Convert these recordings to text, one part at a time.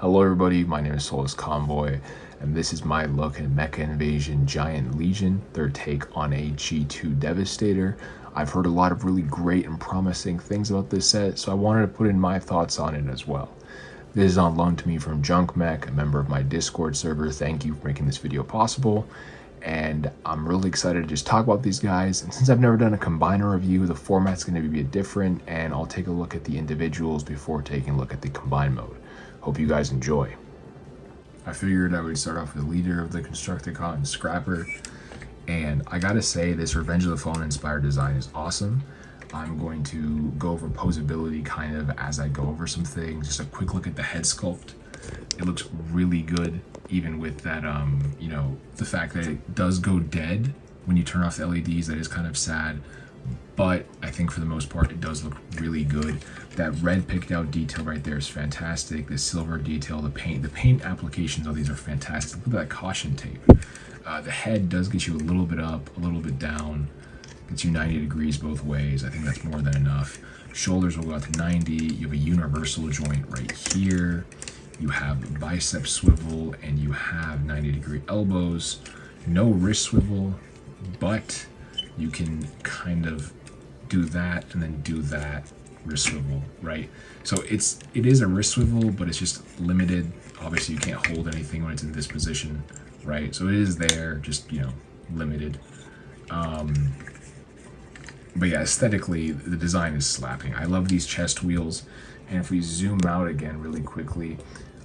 Hello everybody, my name is Soulless Convoy, and this is my look at Mecha Invasion Giant Legion, their take on a G2 Devastator. I've heard a lot of really great and promising things about this set, so I wanted to put in my thoughts on it as well. This is on loan to me from JunkMech, a member of my Discord server. Thank you for making this video possible. And I'm really excited to just talk about these guys. And since I've never done a combiner review, the format's going to be a bit different, and I'll take a look at the individuals before taking a look at the combine mode. Hope you guys enjoy. I figured I would start off with the leader of the Constructicon, Scrapper. And I gotta say, this Revenge of the Fallen inspired design is awesome. I'm going to go over posability kind of as I go over some things. Just a quick look at the head sculpt. It looks really good, even with that, you know, the fact that it does go dead when you turn off the LEDs. That is kind of sad, but I think for the most part, it does look really good. That red picked out detail right there is fantastic. The silver detail, the paint applications on these are fantastic. Look at that caution tape. The head does get you a little bit up, a little bit down. Gets you 90 degrees both ways. I think that's more than enough. Shoulders will go out to 90. You have a universal joint right here. You have bicep swivel, and you have 90-degree elbows. No wrist swivel, but you can kind of do that and then do that wrist swivel, right? So it is a wrist swivel, but it's just limited. Obviously, you can't hold anything when it's in this position, right? So it is there, just, you know, limited. But yeah, aesthetically, the design is slapping. I love these chest wheels. And if we zoom out again really quickly,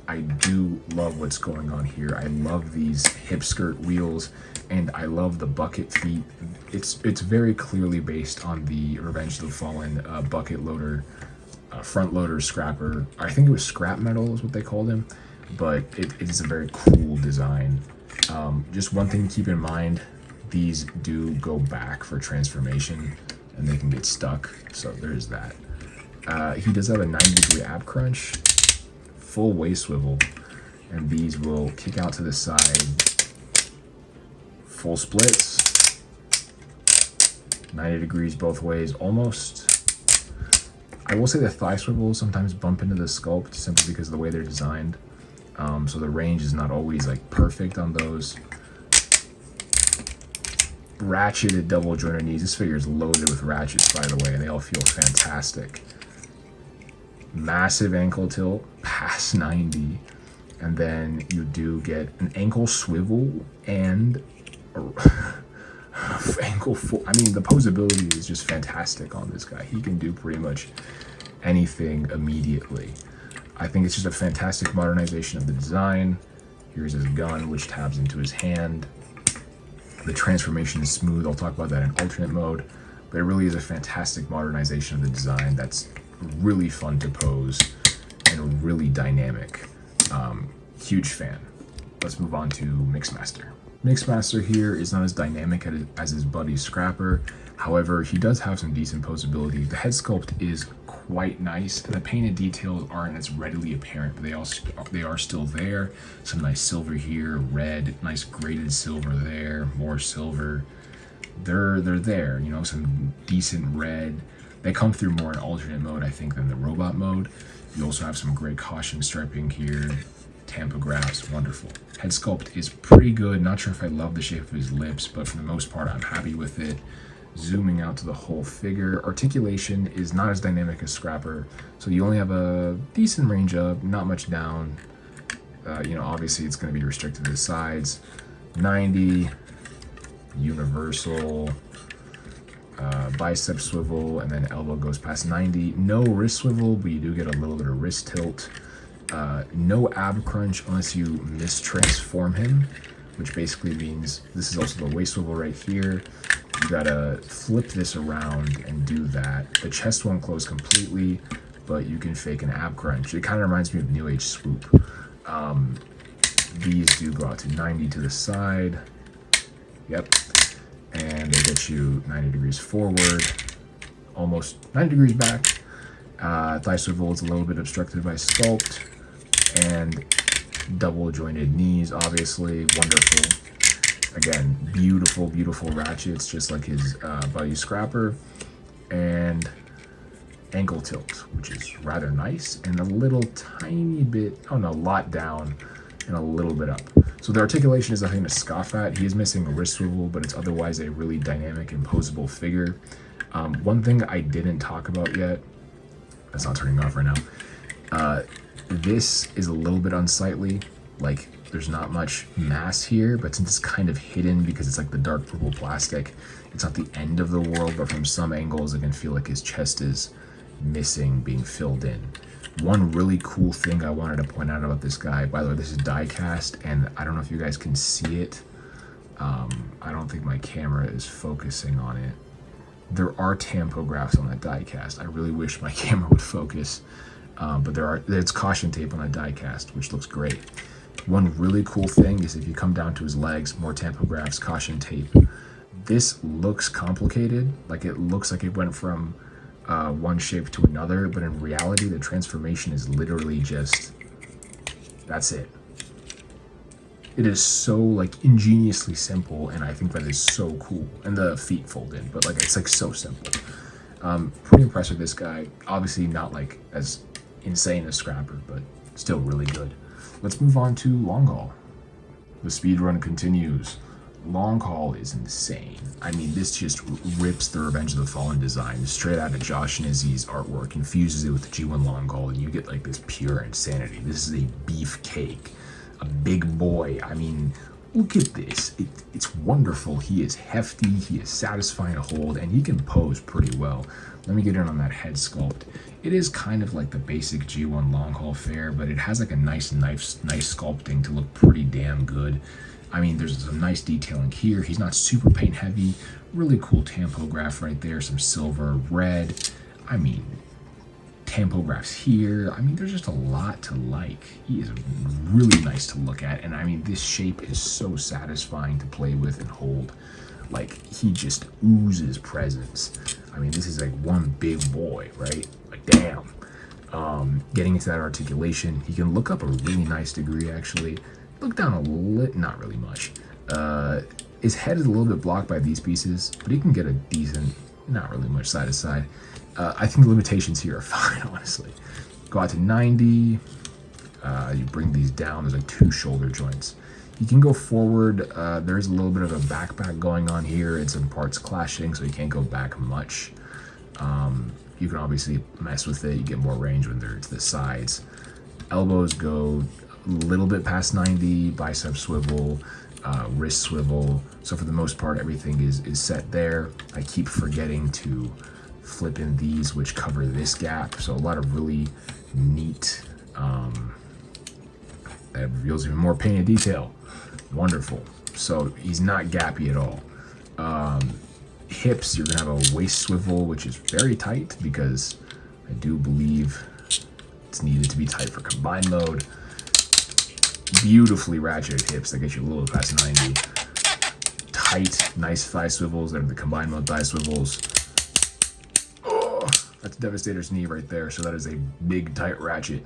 I do love what's going on here. I love these hip skirt wheels, and I love the bucket feet. It's very clearly based on the Revenge of the Fallen bucket loader, front loader scrapper. I think it was scrap metal is what they called him, but it is a very cool design. Just one thing to keep in mind, these do go back for transformation, and they can get stuck, so there's that. He does have a 90-degree ab crunch, full waist swivel, and these will kick out to the side. Full splits, 90 degrees both ways almost. I will say the thigh swivels sometimes bump into the sculpt simply because of the way they're designed. So the range is not always like perfect on those. Ratcheted double jointed knees. This figure is loaded with ratchets, by the way, and they all feel fantastic. Massive ankle tilt past 90, and then you do get an ankle swivel and ankle full. I mean, the posability is just fantastic on this guy. He can do pretty much anything immediately. I think it's just a fantastic modernization of the design. Here's his gun, which tabs into his hand. The transformation is smooth. I'll talk about that in alternate mode, but it really is a fantastic modernization of the design that's really fun to pose and really dynamic. Huge fan. Let's move on to Mixmaster. Mixmaster here is not as dynamic as his buddy Scrapper. However, he does have some decent posability. The head sculpt is quite nice, and the painted details aren't as readily apparent, but they are still there. Some nice silver here, red, nice graded silver there, more silver. They're there, you know, some decent red. They come through more in alternate mode, I think, than the robot mode. You also have some great caution striping here. Tampagraphs, wonderful. Head sculpt is pretty good. Not sure if I love the shape of his lips, but for the most part, I'm happy with it. Zooming out to the whole figure, articulation is not as dynamic as Scrapper, so you only have a decent range up, not much down. You know, obviously it's going to be restricted to the sides. 90, universal, bicep swivel, and then elbow goes past 90. No wrist swivel, but you do get a little bit of wrist tilt. No ab crunch unless you mistransform him, which basically means this is also the waist swivel right here. You gotta flip this around and do that. The chest won't close completely, but you can fake an ab crunch. It kind of reminds me of New Age Swoop. These do go out to 90 to the side. Yep. And they get you 90 degrees forward, almost 90 degrees back. Thigh swivel is a little bit obstructed by sculpt, and double jointed knees, obviously, wonderful. Again, beautiful, beautiful ratchets, just like his buddy Scrapper. And ankle tilt, which is rather nice, and a little tiny bit, oh no, a lot down and a little bit up. So the articulation is nothing to scoff at. He is missing a wrist swivel, but it's otherwise a really dynamic and posable figure. One thing I didn't talk about yet, that's not turning off right now, this is a little bit unsightly. Like, there's not much mass here, but since it's kind of hidden because it's like the dark purple plastic, it's not the end of the world, but from some angles it can feel like his chest is missing being filled in. One really cool thing I wanted to point out about this guy, by the way, this is die cast, and I don't know if you guys can see it. I don't think my camera is focusing on it. There are tampographs on that die cast. I really wish my camera would focus, but there's caution tape on that die cast, which looks great. One really cool thing is if you come down to his legs, more tampographs, caution tape. This looks complicated, like it looks like it went from one shape to another, but in reality the transformation is literally just, that's it. It is so like ingeniously simple, and I think that is so cool. And the feet fold in, but like it's like so simple. Pretty impressed with this guy. Obviously not like as insane as Scrapper, but still really good. Let's move on to Long Haul. The speed run continues. Long Haul is insane. I mean, this just rips the Revenge of the Fallen design straight out of Josh and Izzy's artwork, infuses it with the G1 Long Haul, and you get like this pure insanity. This is a beefcake, a big boy. I mean, look at this. It's wonderful. He is hefty, he is satisfying to hold, and he can pose pretty well. Let me get in on that head sculpt. It is kind of like the basic G1 Long Haul fare, but it has like a nice sculpting to look pretty damn good. I mean, there's some nice detailing here. He's not super paint heavy. Really cool tampograph right there. Some silver, red. I mean, tampographs here. I mean, there's just a lot to like. He is really nice to look at. And I mean, this shape is so satisfying to play with and hold. Like, he just oozes presence. I mean, this is like one big boy, right? Like, damn. Getting into that articulation, he can look up a really nice degree, actually. Look down a little, not really much. His head is a little bit blocked by these pieces, but he can get a decent, not really much side to side. I think the limitations here are fine, honestly. Go out to 90. You bring these down. There's like 2 shoulder joints. You can go forward. There's a little bit of a backpack going on here and some parts clashing, so you can't go back much. You can obviously mess with it. You get more range when they're to the sides. Elbows go a little bit past 90, bicep swivel, wrist swivel. So for the most part, everything is set there. I keep forgetting to flip in these, which cover this gap. So a lot of really neat, that reveals even more painted detail. Wonderful. So he's not gappy at all. Hips, you're gonna have a waist swivel, which is very tight because I do believe it's needed to be tight for combined mode. Beautifully ratcheted hips that get you a little past 90. Tight, nice thigh swivels. They're the combined mode thigh swivels. Oh, that's Devastator's knee right there. So that is a big, tight ratchet.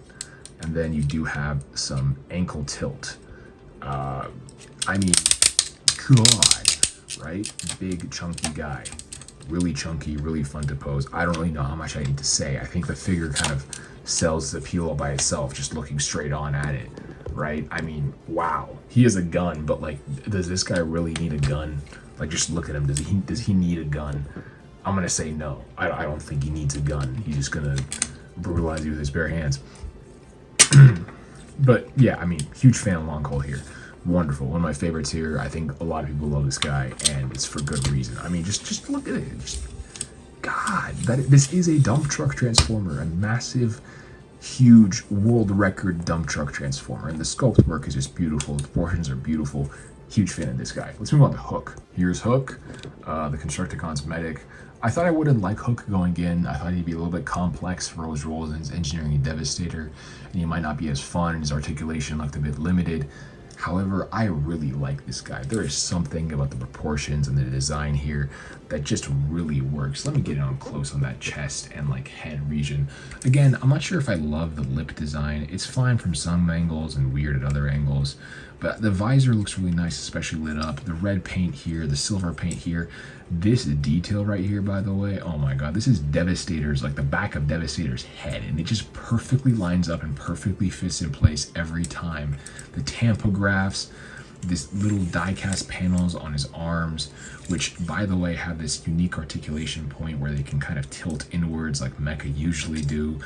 And then you do have some ankle tilt. I mean, God, right? Big, chunky guy. Really chunky, really fun to pose. I don't really know how much I need to say. I think the figure kind of sells the appeal all by itself, just looking straight on at it. Right? I mean, wow. He has a gun, but like, does this guy really need a gun? Like, just look at him. Does he need a gun? I'm gonna say no. I don't think he needs a gun. He's just gonna brutalize you with his bare hands. But yeah, I mean, huge fan of Long Haul here. Wonderful. One of my favorites here. I think a lot of people love this guy, and it's for good reason. I mean, just look at it. Just, God, this is a dump truck transformer, a massive, huge world record dump truck transformer, and the sculpt work is just beautiful. The proportions are beautiful. Huge fan of this guy. Let's move on to Hook. Here's Hook, the Constructicons medic. I thought I wouldn't like Hook going in. I thought he'd be a little bit complex for his roles in his engineering and Devastator, and he might not be as fun, and his articulation looked a bit limited. However, I really like this guy. There is something about the proportions and the design here that just really works. Let me get in on close on that chest and like head region. Again, I'm not sure if I love the lip design. It's fine from some angles and weird at other angles, but the visor looks really nice, especially lit up. The red paint here, the silver paint here, This detail right here, by the way, oh my god, this is Devastator's, like the back of Devastator's head, and it just perfectly lines up and perfectly fits in place every time. The tampographies, this little die-cast panels on his arms, which, by the way, have this unique articulation point where they can kind of tilt inwards like Mecha usually do.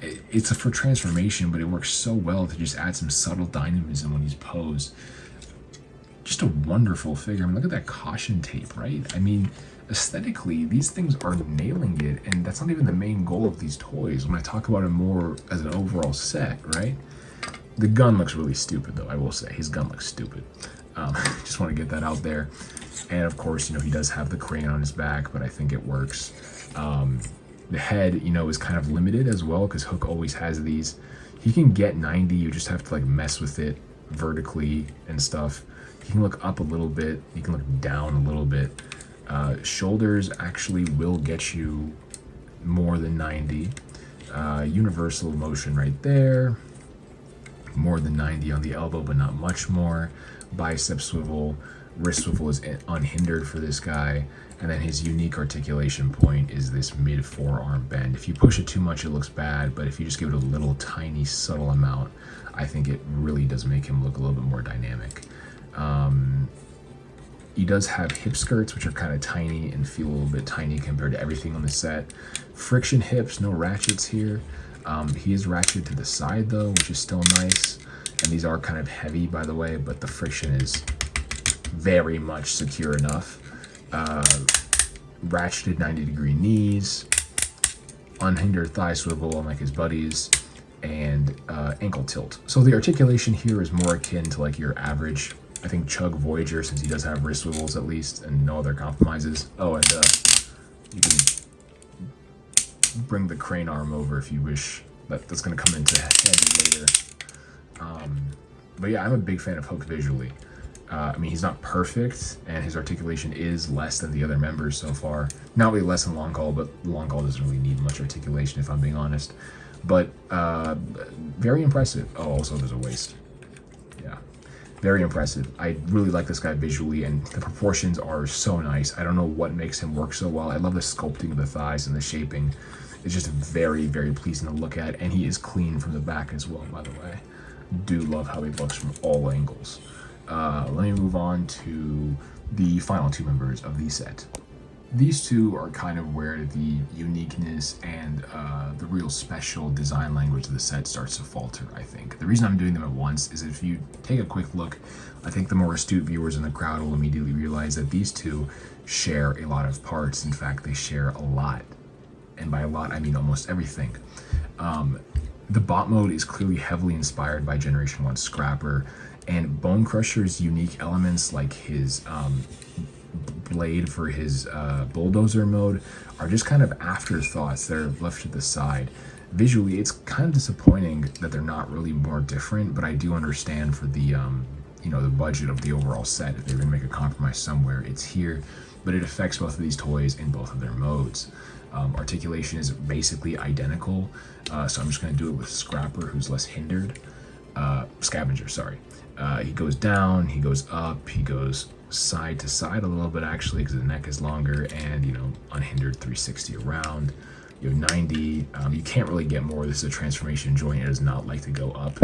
It's for transformation, but it works so well to just add some subtle dynamism when he's posed. Just a wonderful figure. I mean, look at that caution tape, right? I mean, aesthetically, these things are nailing it, and that's not even the main goal of these toys. When I talk about it more as an overall set, right? The gun looks really stupid, though, I will say. His gun looks stupid. Just want to get that out there. And, of course, you know, he does have the crane on his back, but I think it works. The head, you know, is kind of limited as well, because Hook always has these. He can get 90, you just have to, like, mess with it vertically and stuff. You can look up a little bit, you can look down a little bit. Shoulders actually will get you more than 90. Universal motion right there. More than 90 on the elbow, but not much more. Bicep swivel, wrist swivel is unhindered for this guy. And then his unique articulation point is this mid forearm bend. If you push it too much, it looks bad, but if you just give it a little tiny subtle amount, I think it really does make him look a little bit more dynamic. He does have hip skirts, which are kind of tiny and feel a little bit tiny compared to everything on the set. Friction hips, no ratchets here. He is ratcheted to the side though, which is still nice. And these are kind of heavy, by the way, but the friction is very much secure enough. Ratcheted 90-degree knees, unhindered thigh swivel unlike his buddies, and ankle tilt. So the articulation here is more akin to like your average, I think, CHUG Voyager, since he does have wrist swivels at least and no other compromises. Oh, and you can bring the crane arm over if you wish. That's going to come into handy later. But yeah, I'm a big fan of Hook visually. I mean, he's not perfect, and his articulation is less than the other members so far. Not really less than Long Call, but Long Call doesn't really need much articulation, if I'm being honest. But very impressive. Oh, also there's a waist. Yeah, very impressive. I really like this guy visually, and the proportions are so nice. I don't know what makes him work so well. I love the sculpting of the thighs and the shaping. It's just very, very pleasing to look at, and he is clean from the back as well, by the way. Do love how he looks from all angles. Let me move on to the final two members of the set. These two are kind of where the uniqueness and the real special design language of the set starts to falter, I think. The reason I'm doing them at once is if you take a quick look, I think the more astute viewers in the crowd will immediately realize that these two share a lot of parts. In fact, they share a lot. And by a lot, I mean almost everything. The bot mode is clearly heavily inspired by Generation 1 Scrapper, and Bonecrusher's unique elements like his blade for his bulldozer mode are just kind of afterthoughts that are left to the side. Visually, it's kind of disappointing that they're not really more different, but I do understand for the you know, the budget of the overall set. If they're going to make a compromise somewhere, it's here, but it affects both of these toys in both of their modes. Articulation is basically identical, so I'm just going to do it with Scrapper, who's less hindered. Scavenger, sorry. He goes down, he goes up, he goes side to side a little bit actually because the neck is longer, and, you know, unhindered 360 around. You have 90. You can't really get more. This is a transformation joint. It does not like to go up.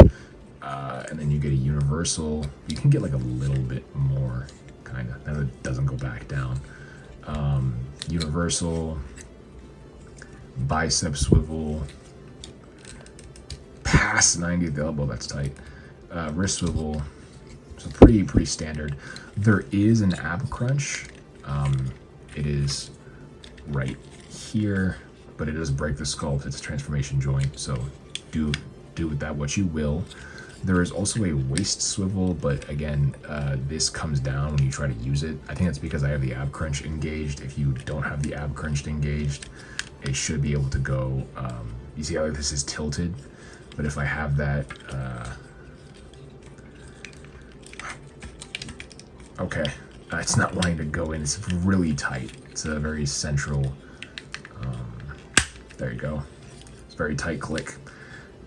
And then you get a universal. You can get like a little bit more, kind of. Then it doesn't go back down. Universal. Bicep swivel. Past 90 at the elbow. That's tight. Wrist swivel. So pretty standard. There is an ab crunch. It is right here, but it does break the sculpt. It's a transformation joint, so do with that what you will. There is also a waist swivel, but again, this comes down when you try to use it. I think that's because I have the ab crunch engaged. If you don't have the ab crunch engaged, it should be able to go. You see how this is tilted, but if I have that, okay, it's not wanting to go in. It's really tight. It's a very central. There you go. It's a very tight click.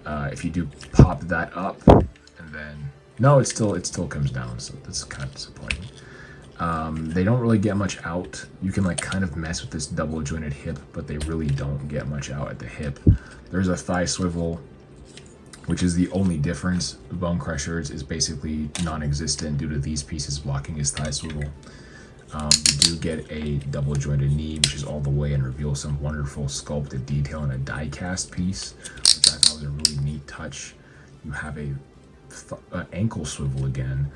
If you do pop that up, and then no, it still comes down. So that's kind of disappointing. They don't really get much out. You can like kind of mess with this double jointed hip, but they really don't get much out at the hip. There's a thigh swivel, which is the only difference. Bonecrusher's is basically non-existent due to these pieces blocking his thigh swivel. You do get a double jointed knee, which is all the way and reveals some wonderful sculpted detail in a die cast piece, which I thought was a really neat touch. You have a ankle swivel again,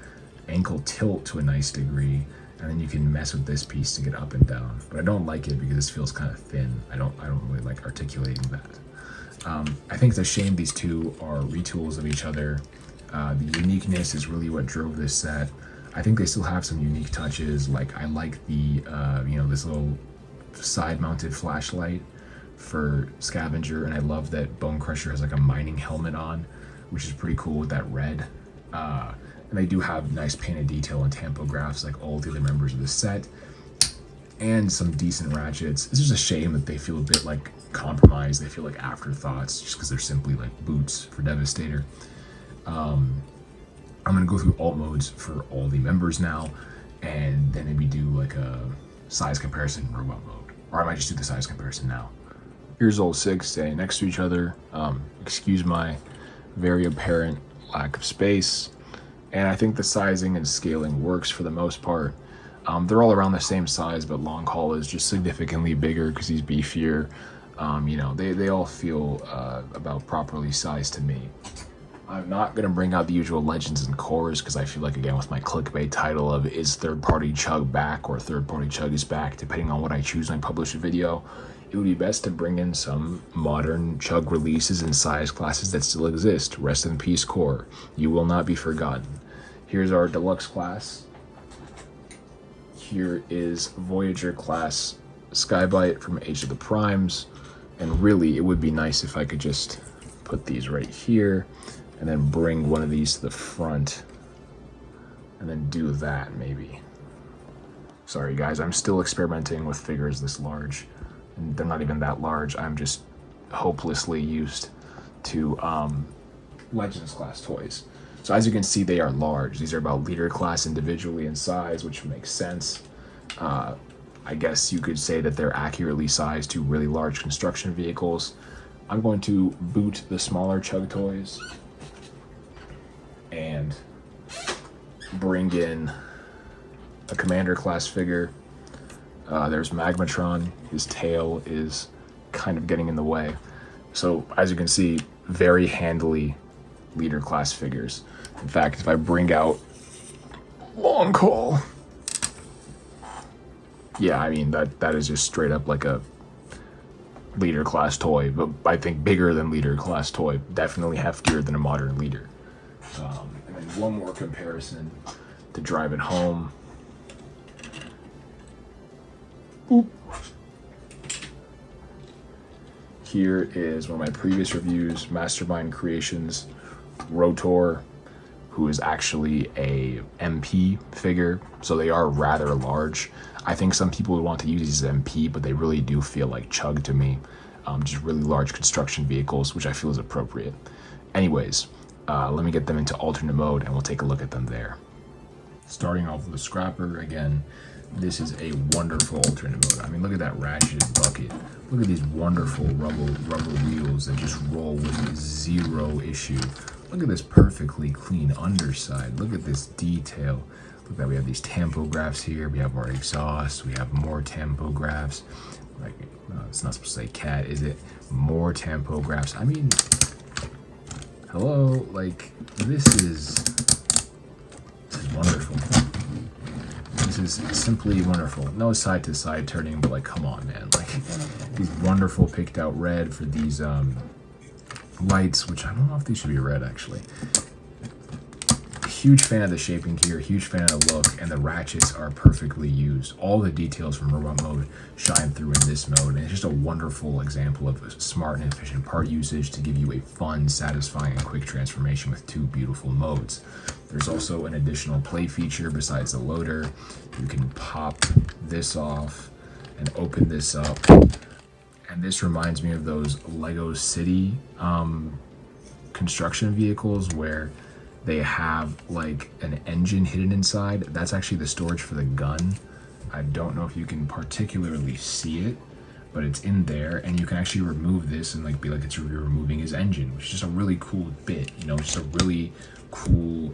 ankle tilt to a nice degree, and then you can mess with this piece to get up and down. But I don't like it because this feels kind of thin. I don't really like articulating that. I think it's a shame these two are retools of each other. The uniqueness is really what drove this set. I think they still have some unique touches. Like I like the this little side-mounted flashlight for Scavenger, and I love that Bonecrusher has like a mining helmet on, which is pretty cool with that red. And they do have nice painted detail and tampographs like all the other members of the set, and some decent ratchets. It's just a shame that they feel a bit like compromised. They feel like afterthoughts just because they're simply like boots for Devastator. I'm gonna go through alt modes for all the members now, and then maybe do like a size comparison robot mode. Or I might just do the size comparison now. Here's all 6 standing next to each other. Excuse my very apparent lack of space. And I think the sizing and scaling works for the most part. They're all around the same size, but Long Haul is just significantly bigger because he's beefier. They all feel about properly sized to me. I'm not going to bring out the usual legends and cores because I feel like, again, with my clickbait title of is third-party CHUG back or third-party CHUG is back, depending on what I choose when I publish a video, it would be best to bring in some modern CHUG releases and size classes that still exist. Rest in peace, core. You will not be forgotten. Here's our deluxe class. Here is Voyager class Skybite from Age of the Primes. And really, it would be nice if I could just put these right here and then bring one of these to the front and then do that maybe. Sorry guys, I'm still experimenting with figures this large. And they're not even that large. I'm just hopelessly used to Legends class toys. So as you can see, they are large. These are about leader class individually in size, which makes sense. I guess you could say that they're accurately sized to really large construction vehicles. I'm going to boot the smaller CHUG toys and bring in a commander class figure. There's Magmatron. His tail is kind of getting in the way. So as you can see, very handily leader class figures. In fact, if I bring out Long Haul, yeah, I mean that is just straight up like a leader class toy, but I think bigger than leader class toy, definitely heftier than a modern leader. And then one more comparison to drive it home. Oop. Here is one of my previous reviews, Mastermind Creations Rotor, who is actually a MP figure, so they are rather large. I think some people would want to use these as MP, but they really do feel like CHUG to me. Just really large construction vehicles, which I feel is appropriate. Anyways, let me get them into alternate mode and we'll take a look at them there. Starting off with the Scrapper, again, this is a wonderful alternate mode. I mean, look at that ratcheted bucket. Look at these wonderful rubber wheels that just roll with zero issue. Look at this perfectly clean underside. Look at this detail. Look at that, we have these tampographs here. We have our exhaust. We have more tampographs. Like, it's not supposed to say cat, is it? More tampographs. I mean, hello, like, this is wonderful. This is simply wonderful. No side to side turning, but like, come on, man. Like, these wonderful picked out red for these lights, which I don't know if these should be red actually. Huge fan of the shaping here, huge fan of the look, and the ratchets are perfectly used. All the details from robot mode shine through in this mode, and it's just a wonderful example of smart and efficient part usage to give you a fun, satisfying, and quick transformation with two beautiful modes. There's also an additional play feature besides the loader. You can pop this off and open this up. And this reminds me of those Lego City construction vehicles where They have like an engine hidden inside. That's actually the storage for the gun. I don't know if you can particularly see it, but it's in there, and you can actually remove this and like be like you're removing his engine, which is just a really cool bit, you know, just a really cool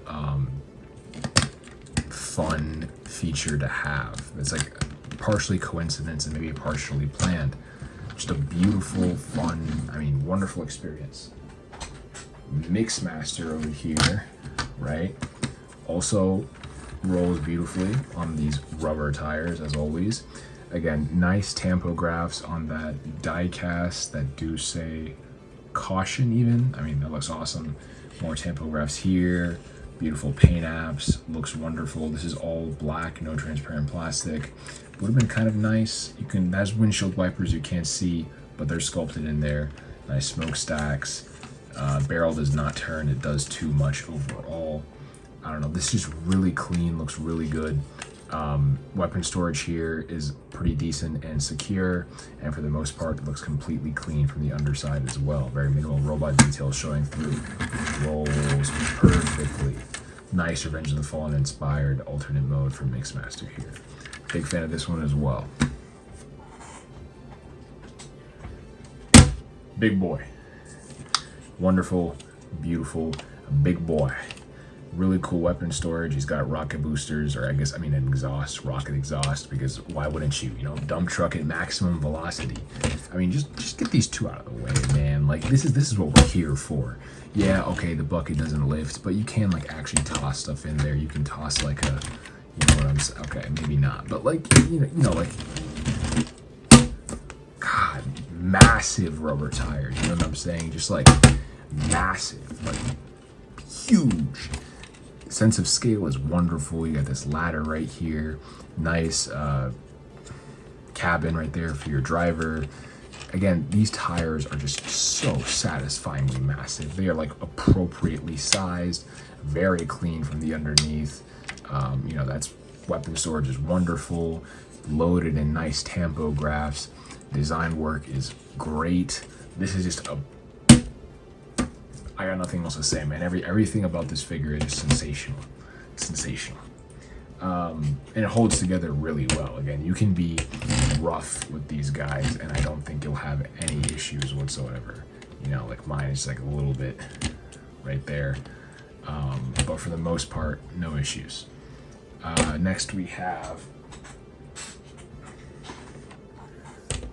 fun feature to have. It's like partially coincidence and maybe partially planned. Just a beautiful, fun, I mean, wonderful experience. Mixmaster over here, right? Also rolls beautifully on these rubber tires as always. Again, nice tampographs on that die cast that do say caution even. I mean, that looks awesome. More tampographs here. Beautiful paint apps. Looks wonderful. This is all black, no transparent plastic. Would have been kind of nice. You can, that's windshield wipers you can't see, but they're sculpted in there. Nice smokestacks. Barrel does not turn. It does too much overall. I don't know. This is really clean. Looks really good. Weapon storage here is pretty decent and secure, and for the most part it looks completely clean from the underside as well. Very minimal robot details showing through. Rolls perfectly. Nice Revenge of the Fallen inspired alternate mode from Mixmaster here. Big fan of this one as well. Big boy. Wonderful, beautiful, big boy. Really cool weapon storage. He's got rocket boosters, or I guess, I mean, an exhaust, rocket exhaust, because why wouldn't you? You know, dump truck at maximum velocity. I mean, just get these two out of the way, man. Like, this is what we're here for. Yeah, okay, the bucket doesn't lift, but you can, like, actually toss stuff in there. You can toss, like, a, you know what I'm saying? Okay, maybe not, but, like, you know, like, God, massive rubber tires, you know what I'm saying? Just, like, massive, like, huge. Sense of scale is wonderful. You got this ladder right here. Nice cabin right there for your driver. Again, these tires are just so satisfyingly massive. They are like appropriately sized, very clean from the underneath. You know, that's weapon storage is wonderful. Loaded in nice tampographs. Design work is great. This is just a, I got nothing else to say, man. Everything about this figure is just sensational. Sensational. And it holds together really well. Again, you can be rough with these guys, and I don't think you'll have any issues whatsoever. You know, like mine is like a little bit right there. But for the most part, no issues. Next we have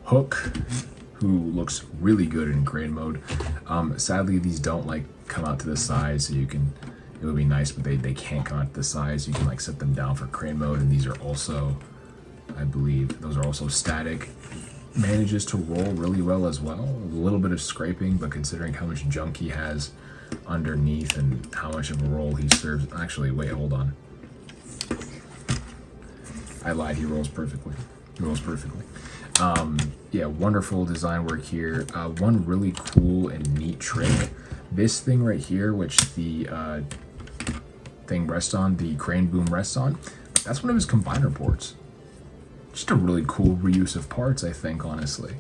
Hook, who looks really good in crane mode. Sadly, these don't like come out to the side, so you can, it would be nice, but they can't come out to the side, so you can like set them down for crane mode. And these are also, I believe, those are also static. Manages to roll really well as well. A little bit of scraping, but considering how much junk he has underneath and how much of a role he serves. Actually, wait, hold on. I lied, he rolls perfectly. He rolls perfectly. Yeah, wonderful design work here. One really cool and neat trick. This thing right here, which the thing rests on, the crane boom rests on, that's one of his combiner ports. Just a really cool reuse of parts, I think, honestly.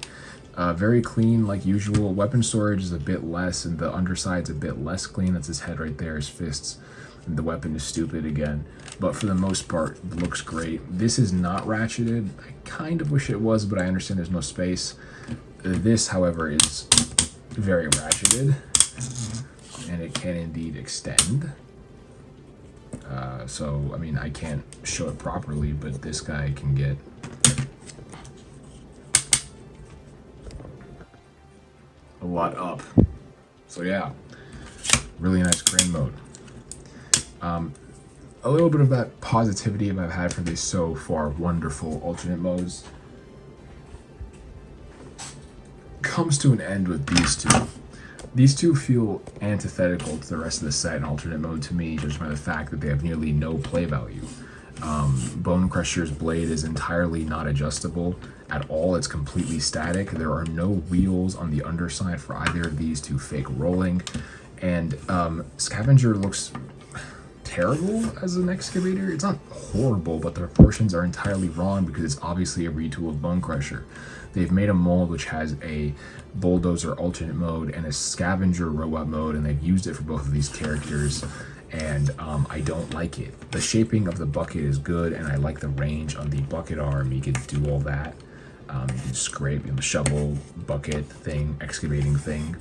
Very clean, like usual. Weapon storage is a bit less, and the underside's a bit less clean. That's his head right there, his fists. And the weapon is stupid again. But for the most part, it looks great. This is not ratcheted. I kind of wish it was, but I understand there's no space. This, however, is very ratcheted. And it can indeed extend. So, I mean, I can't show it properly, but this guy can get a lot up. So yeah, really nice crane mode. A little bit of that positivity I've had for these so far wonderful alternate modes comes to an end with these two. These two feel antithetical to the rest of the set in alternate mode to me, just by the fact that they have nearly no play value. Bonecrusher's blade is entirely not adjustable at all. It's completely static. There are no wheels on the underside for either of these to fake rolling. And Scavenger looks terrible as an excavator. It's not horrible, but the proportions are entirely wrong because it's obviously a retool of Bonecrusher. They've made a mold which has a bulldozer alternate mode and a scavenger robot mode, and they've used it for both of these characters. and I don't like it. The shaping of the bucket is good, and I like the range on the bucket arm. You can do all that. You can scrape, the shovel, bucket thing, excavating thing.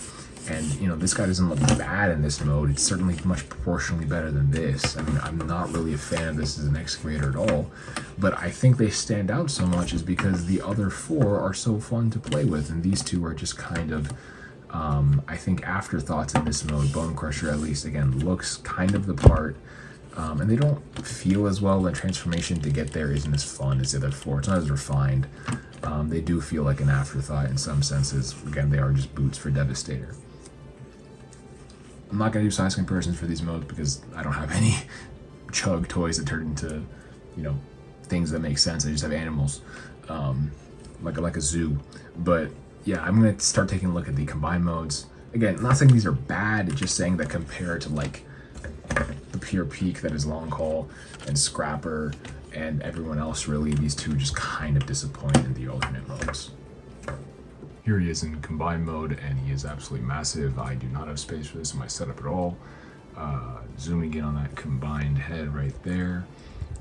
And, this guy doesn't look bad in this mode. It's certainly much proportionally better than this. I mean, I'm not really a fan of this as an excavator at all, but I think they stand out so much is because the other 4 are so fun to play with, and these 2 are just kind of, I think, afterthoughts in this mode. Bonecrusher, at least, again, looks kind of the part, and they don't feel as well. The transformation to get there isn't as fun as the other 4. It's not as refined. They do feel like an afterthought in some senses. Again, they are just boots for Devastator. I'm not going to do size comparisons for these modes because I don't have any CHUG toys that turn into, things that make sense. I just have animals, like a zoo. But yeah, I'm going to start taking a look at the combined modes. Again, I'm not saying these are bad, just saying that compared to like the pure peak that is Long Call and Scrapper and everyone else, really, these 2 just kind of disappoint in the alternate modes. Here he is in combined mode, and he is absolutely massive. I do not have space for this in my setup at all. Zooming in on that combined head right there,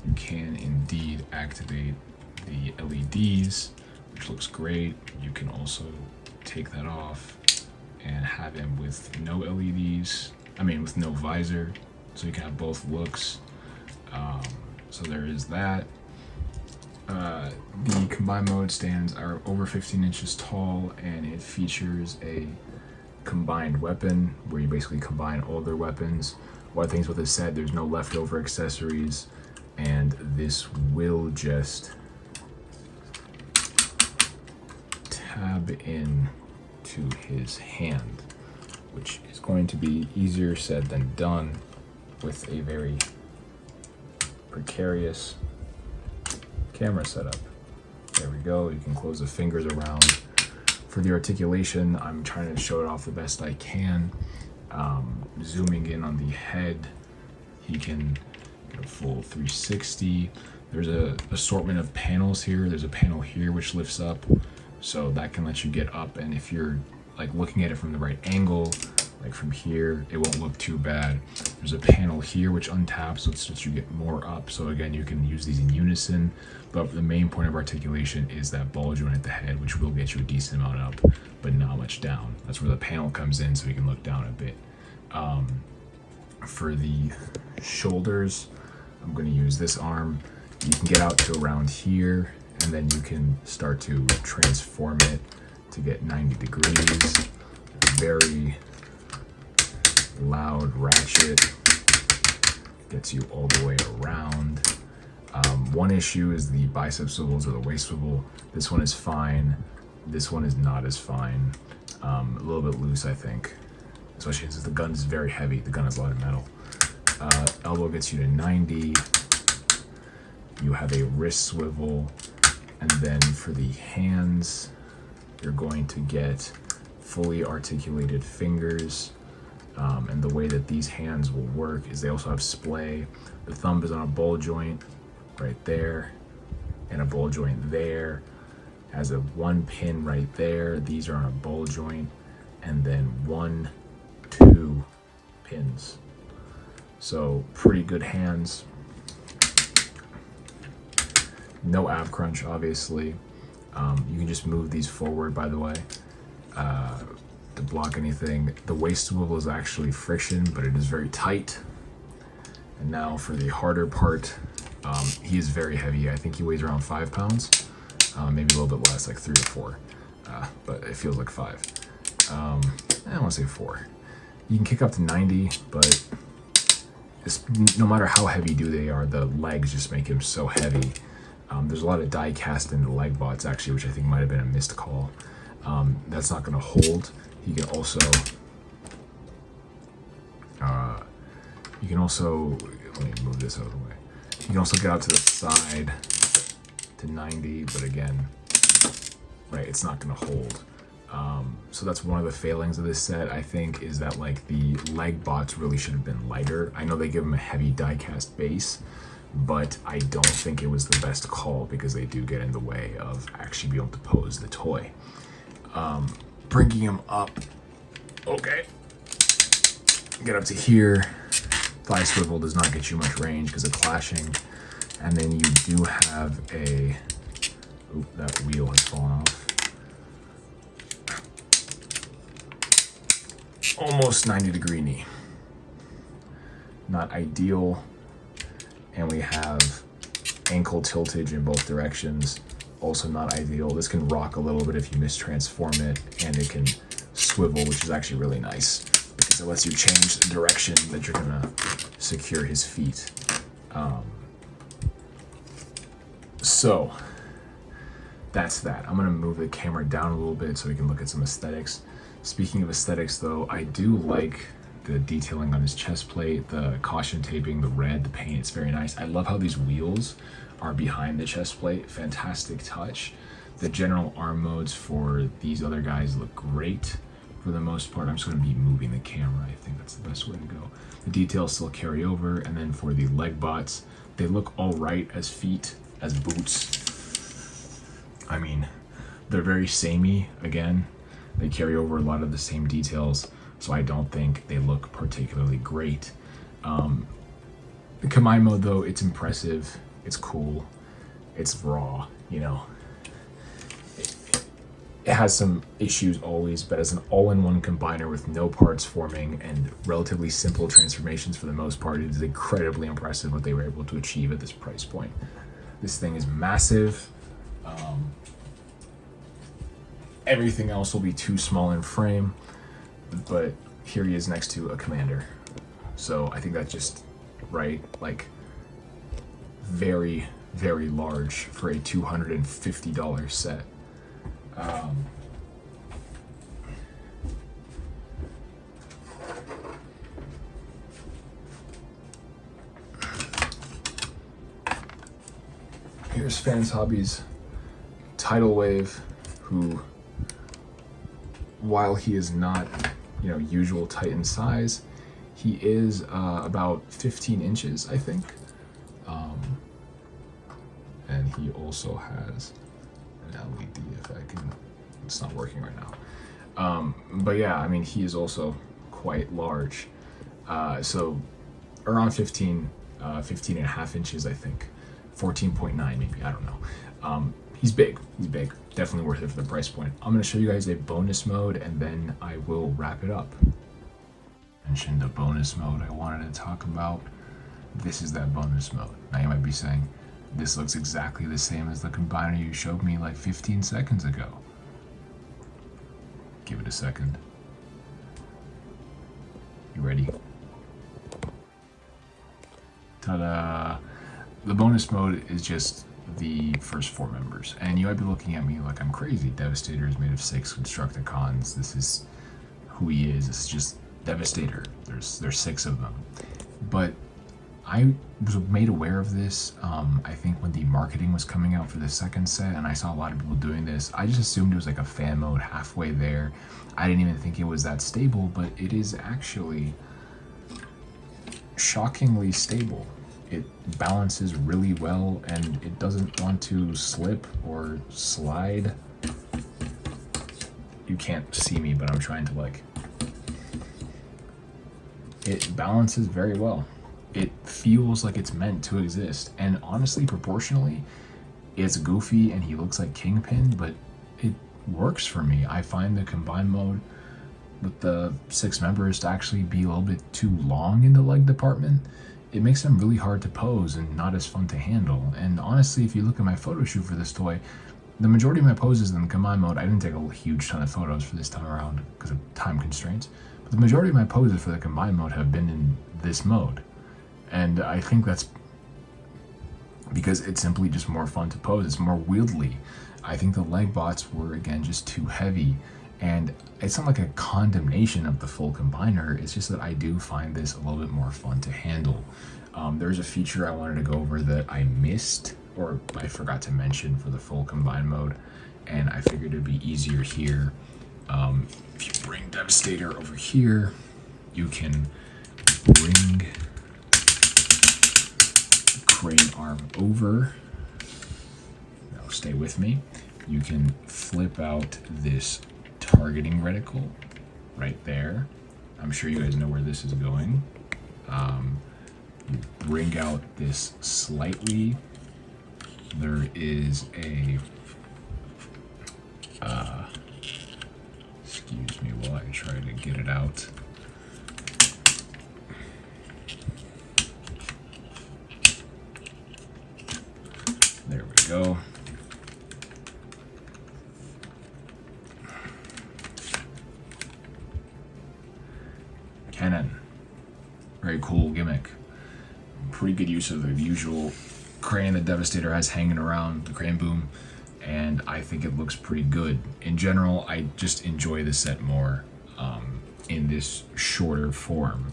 you can indeed activate the LEDs, which looks great. You can also take that off and have him with no LEDs, with no visor, so you can have both looks. So there is that. The combined mode stands are over 15 inches tall, and it features a combined weapon where you basically combine all their weapons. One of the things with this set, there's no leftover accessories, and this will just tab in to his hand, which is going to be easier said than done with a very precarious camera setup. There we go. You can close the fingers around. For the articulation, I'm trying to show it off the best I can. Zooming in on the head, he can get a full 360. There's a assortment of panels here. There's a panel here which lifts up, so that can let you get up, and if you're like looking at it from the right angle, like from here, it won't look too bad. There's a panel here which untaps, so it's lets you get more up. So again, you can use these in unison, but the main point of articulation is that ball joint at the head, which will get you a decent amount up, but not much down. That's where the panel comes in, so you can look down a bit. For the shoulders, I'm going to use this arm. You can get out to around here, and then you can start to transform it to get 90 degrees. Very loud ratchet, gets you all the way around. One issue is the bicep swivels or the waist swivel. This one is fine. This one is not as fine. A little bit loose, I think, especially since the gun is very heavy. The gun has a lot of metal. Elbow gets you to 90. You have a wrist swivel, and then for the hands, you're going to get fully articulated fingers. And the way that these hands will work is they also have splay. The thumb is on a ball joint right there, and a ball joint there. Has a 1 pin right there. These are on a ball joint, and then 1, 2 pins. So pretty good hands. No ab crunch, obviously. You can just move these forward, by the way, to block anything. The waist swivel is actually friction, but it is very tight. And now for the harder part, he is very heavy. I think he weighs around 5 pounds, maybe a little bit less, like 3 or 4, but it feels like 5. I want to say 4. You can kick up to 90, but no matter how heavy they are, the legs just make him so heavy. There's a lot of die cast in the leg bots, actually, which I think might have been a missed call. That's not going to hold. You can also, let me move this out of the way. You can also get out to the side to 90, but again, right, it's not going to hold. So that's one of the failings of this set, I think, is that like the leg bots really should have been lighter. I know they give them a heavy die-cast base, but I don't think it was the best call because they do get in the way of actually being able to pose the toy. Bringing him up, okay, get up to here, thigh swivel does not get you much range because of clashing. And then you do have a, oop, that wheel has fallen off. Almost 90-degree knee. Not ideal. And we have ankle tiltage in both directions. Also not ideal. This can rock a little bit if you mistransform it, and it can swivel, which is actually really nice because it lets you change the direction that you're gonna secure his feet. So that's that. I'm gonna move the camera down a little bit so we can look at some aesthetics. Speaking of aesthetics though, I do like the detailing on his chest plate, the caution taping, the red, the paint, it's very nice. I love how these wheels are behind the chest plate, fantastic touch. The general arm modes for these other guys look great for the most part. I'm just gonna be moving the camera, I think that's the best way to go. The details still carry over, and then for the leg bots, they look all right as feet, as boots. I mean, they're very samey, again. They carry over a lot of the same details, so I don't think they look particularly great. The Kamai mode though, it's impressive, it's cool, it's raw, you know. It has some issues always, but as an all-in-one combiner with no parts forming and relatively simple transformations for the most part, it is incredibly impressive what they were able to achieve at this price point. This thing is massive. Everything else will be too small in frame, but here he is next to a commander. So I think that's just right, like very, very large for a $250 set. Here's Fans Hobby's Tidal Wave, who, while he is not, you know, usual Titan size, he is about 15 inches, I think. And he also has an LED, if I can, it's not working right now. But yeah, I mean, he is also quite large. So around 15 and a half inches, I think. 14.9 maybe, I don't know. He's big, definitely worth it for the price point. I'm gonna show you guys a bonus mode and then I will wrap it up. Mentioned the bonus mode I wanted to talk about. This is that bonus mode. Now you might be saying, this looks exactly the same as the combiner you showed me like 15 seconds ago. Give it a second. You ready? Ta-da! The bonus mode is just the first 4 members. And you might be looking at me like I'm crazy. Devastator is made of 6 Constructicons. This is who he is. This is just Devastator. There's 6 of them. But I was made aware of this, I think when the marketing was coming out for the second set, and I saw a lot of people doing this. I just assumed it was like a fan mode halfway there. I didn't even think it was that stable, but it is actually shockingly stable. It balances really well, and it doesn't want to slip or slide. You can't see me, but I'm trying to like... It balances very well. It feels like it's meant to exist, and honestly, proportionally, it's goofy and he looks like Kingpin, but it works for me. I find the combined mode with the 6 members to actually be a little bit too long in the leg department. It makes them really hard to pose and not as fun to handle. And honestly, if you look at my photo shoot for this toy, the majority of my poses in the combined mode, I didn't take a huge ton of photos for this time around because of time constraints, but the majority of my poses for the combined mode have been in this mode. And I think that's because it's simply just more fun to pose. It's more wieldy. I think the leg bots were, again, just too heavy. And it's not like a condemnation of the full combiner. It's just that I do find this a little bit more fun to handle. There's a feature I wanted to go over that I missed, or I forgot to mention for the full combined mode. And I figured it'd be easier here. If you bring Devastator over here, you can bring crane arm over. Now stay with me. You can flip out this targeting reticle right there. I'm sure you guys know where this is going. bring out this slightly. There is a, excuse me while I try to get it out. There we go. Cannon. Very cool gimmick. Pretty good use of the usual crane that Devastator has hanging around, the crane boom, and I think it looks pretty good. In general, I just enjoy the set more in this shorter form.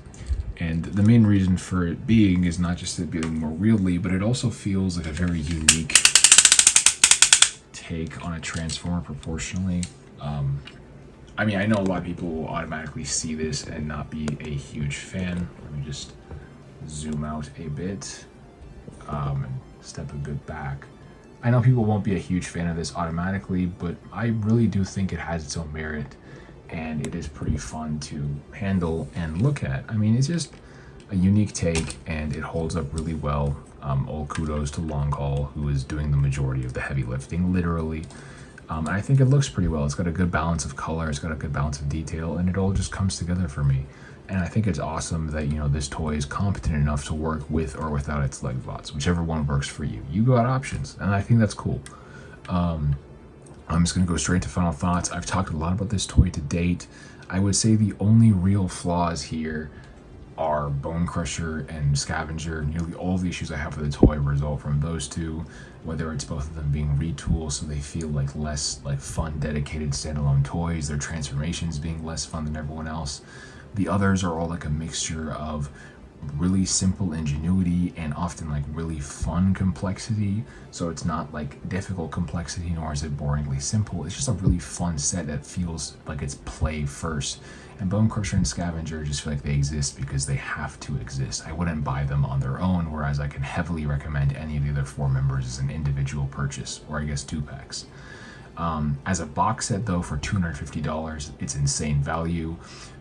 And the main reason for it being is not just it being more wieldly, but it also feels like a very unique take on a Transformer proportionally. I mean, I know a lot of people will automatically see this and not be a huge fan. Let me just zoom out a bit and step a bit back. I know people won't be a huge fan of this automatically, but I really do think it has its own merit, and it is pretty fun to handle and look at. I mean, it's just a unique take, and it holds up really well. All kudos to Long Haul, who is doing the majority of the heavy lifting, literally. And I think it looks pretty well. It's got a good balance of color, it's got a good balance of detail, and it all just comes together for me. And I think it's awesome that, you know, this toy is competent enough to work with or without its leg slots, whichever one works for you. You got options, and I think that's cool. I'm just gonna go straight to final thoughts. I've talked a lot about this toy to date. I would say the only real flaws here are Bonecrusher and Scavenger. Nearly all the issues I have with the toy result from those two, whether it's both of them being retooled so they feel like less like fun, dedicated standalone toys, their transformations being less fun than everyone else. The others are all like a mixture of really simple ingenuity and often like really fun complexity. So it's not like difficult complexity, nor is it boringly simple. It's just a really fun set that feels like it's play first. And Bonecrusher and Scavenger just feel like they exist because they have to exist. I wouldn't buy them on their own, whereas I can heavily recommend any of the other four members as an individual purchase, or I guess 2 packs. As a box set though, for $250, it's insane value.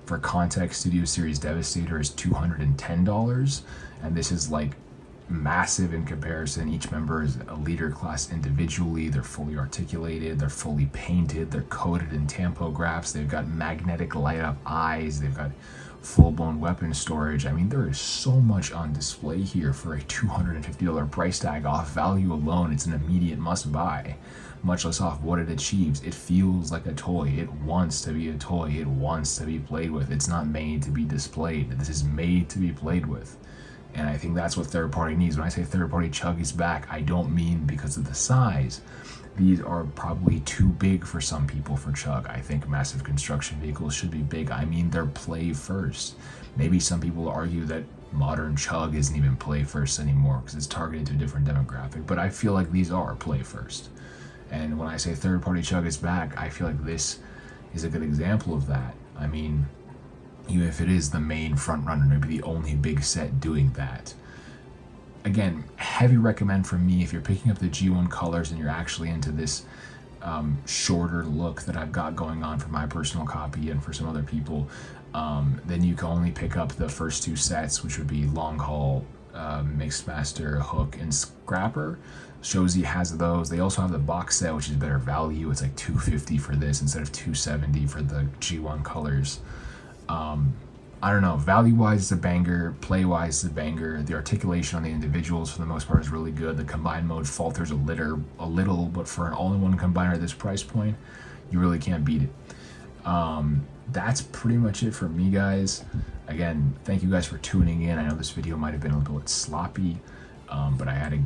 For context, Studio Series Devastator is $210, and this is like massive in comparison. Each member is a leader class individually. They're fully articulated, they're fully painted, they're coated in tampographs, they've got magnetic light up eyes, they've got full-blown weapon storage. I mean, there is so much on display here for a $250 price tag. Off value alone, it's an immediate must buy, much less off what it achieves. It feels like a toy. It wants to be a toy. It wants to be played with. It's not made to be displayed. This is made to be played with. And I think that's what third party needs. When I say third party CHUG is back, I don't mean because of the size. These are probably too big for some people for CHUG. I think massive construction vehicles should be big. I mean, they're play first. Maybe some people argue that modern CHUG isn't even play first anymore because it's targeted to a different demographic, but I feel like these are play first. And when I say third party CHUG is back, I feel like this is a good example of that. I mean, even if it is the main front runner, maybe the only big set doing that. Again, heavy recommend from me if you're picking up the G1 colors and you're actually into this shorter look that I've got going on for my personal copy and for some other people, then you can only pick up the first 2 sets, which would be Long Haul, Mixmaster, Hook, and Scrapper. Shozy has those. They also have the box set, which is better value. It's like $250 for this instead of $270 for the G1 colors. I don't know, value-wise it's a banger, play-wise it's a banger. The articulation on the individuals for the most part is really good. The combined mode falters a little, but for an all-in-one combiner at this price point, you really can't beat it. That's pretty much it for me, guys. Again, thank you guys for tuning in. I know this video might have been a little bit sloppy, but I had to,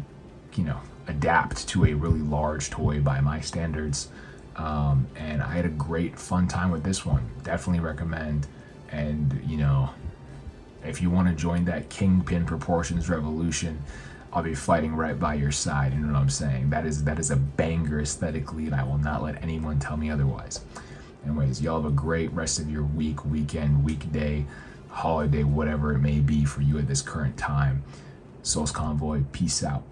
you know, adapt to a really large toy by my standards. And I had a great fun time with this one. Definitely recommend. And, you know, if you want to join that Kingpin proportions revolution, I'll be fighting right by your side. You know what I'm saying? That is a banger aesthetically, and I will not let anyone tell me otherwise. Anyways, y'all have a great rest of your week, weekend, weekday, holiday, whatever it may be for you at this current time. Souls Convoy, peace out.